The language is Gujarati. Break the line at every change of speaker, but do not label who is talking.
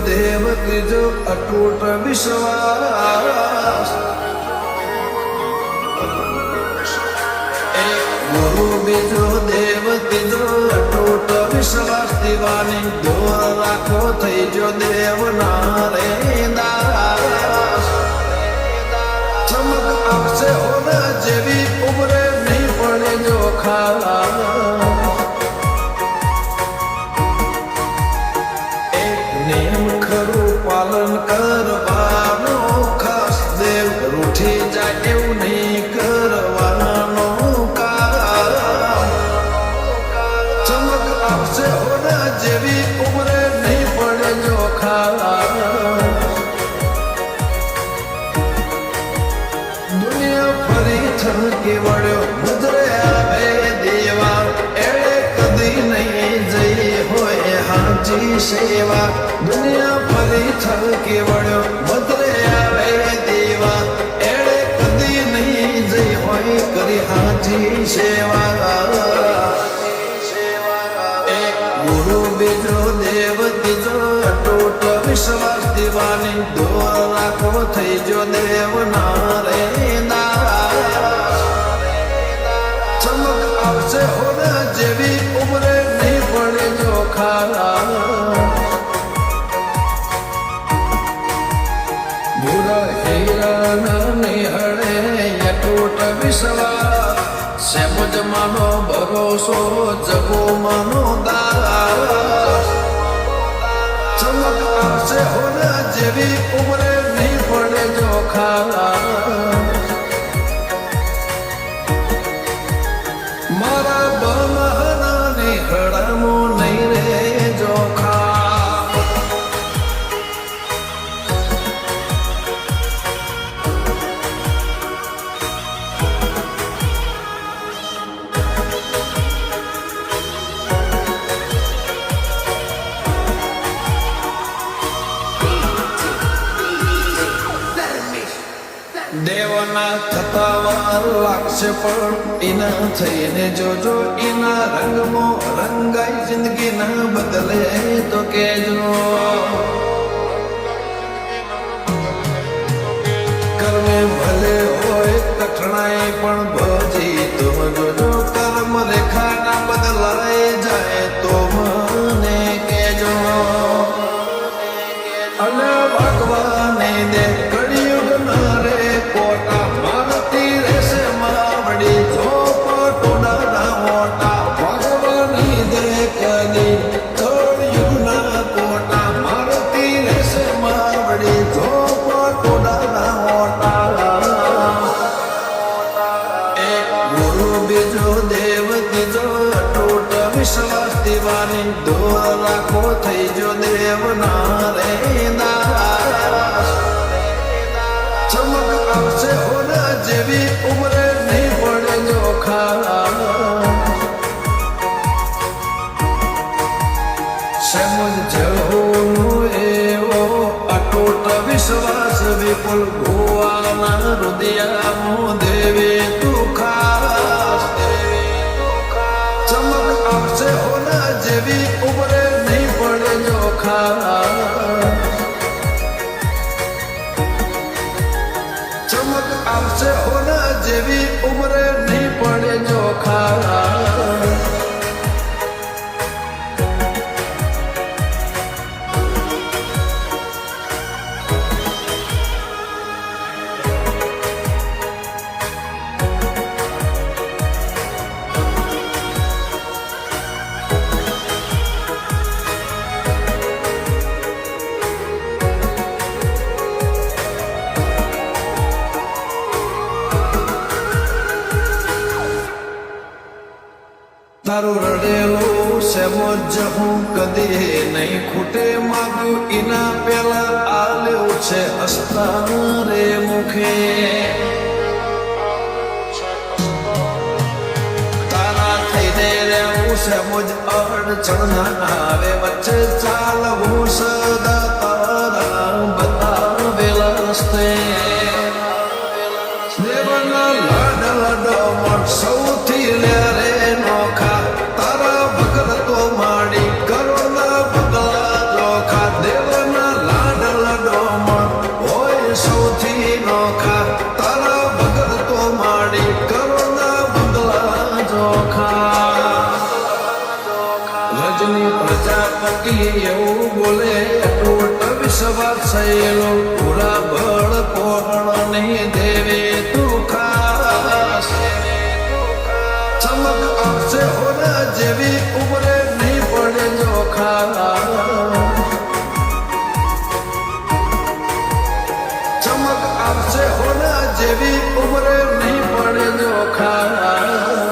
દેવ ત્રીજો અતૂટ વિશ્વાસ ગુરુ બીજો દેવ ત્રીજો અતૂટ વિશ્વાસ દીવાની દોર રાખો થઈ જો દેવ નારે દાસ ચમક આપશે હોના જેવી ઉમરે નહીં પડે જો ખા પાલન કરવાનો ખાસ દેવ રૂઠી જાય એવું નહીં કરવાનો કામ ચમક આપશે હોના જેવી ઉમરે નહીં પડે જો ખા દુનિયા ફરી થકી વળ્યો નજરે આવે દેવા એળે કદી નહીં જઈ હોય હાજી સેવા દુનિયા ફરી થકી વળ્યો બદરે આવે દેવા એળે કદી નહીં જઈ હોય કરી હાજી સેવા એક ગુરુ બીજો દેવ ત્રીજો અતૂટ વિશ્વાસ દીવાની દોર રાખો થઈ જો દેવ નારે દાસ ચમક આવશે હોના જેવી ઉમરે નહીં પડે જો ખા સેમજ માનો ભરોસો જગો માનો દાસ ચમક આવશે હોના જેવી ઉમરે નહીં પડે જો ખા મારા બમહના નિહળમો નહીં રે જો દેવના થતા વાર લાગશે પણ એના થઈને જોજો એના રંગમાં રંગાઈ જિંદગી ના બદલે તો કેજો કર્મે ભલે હોય કઠણાઈ પણ ભજી તો જોજો કર્મ રેખા ના બદલાઈ જાય તો મને કેજો અને ભગવાને દે કળિયુગ ના રે કોટા મારતી રહેશે માવડી ચોપટોના મોટા ભગવાનની દે કદી કળિયુગ ના કોટા મારતી રહેશે માવડી ચોપટોના મોટા એક ગુરુ બીજો દેવ ત્રીજો અતૂટ વિશ્વાસ દીવાની દોર રાખો થઈ જો દેવ નારે દાસ ચમક આવશે હોના જેવી ઉમરે નહીં પડે જો ખા સમજ જહોનો એવો અતૂટ વિશ્વાસ વિપુલ ગોવાના હૃદયામાં દેવે તું ખાસ ચમક આવશે હોના જેવી ઉમરે નહીં પડે જો ખા ચમક આવશે હોના જેવી ઉમરે નહીં પડે જો ખા તારું રડેલું સેમજ હું કદી નહીં ખૂટે માગ્યું એના પેલા આલ્યું છે અસ્તાન રે મુખે તારા થઈને રહેવું સેમજ અડચણ ના આવે વચ્ચે ચાલવું સદા તારા બતાવેલા રસ્તે દેવના લાડ લાડ સૌથી રે નોખા તારા ભગત તો માડી કરોના પગલા જોખા દેવના આજની પ્રજાપતિ એવું બોલે ટોટ વિશ્વાસ થયેલો પૂરા બળ કોહણની દેવે તું ખાસ ચમક આવશે હોના જેવી ઉમરે નહીં પડે જોખા ચમક આવશે હોના જેવી ઉમરે નહીં પડે જોખા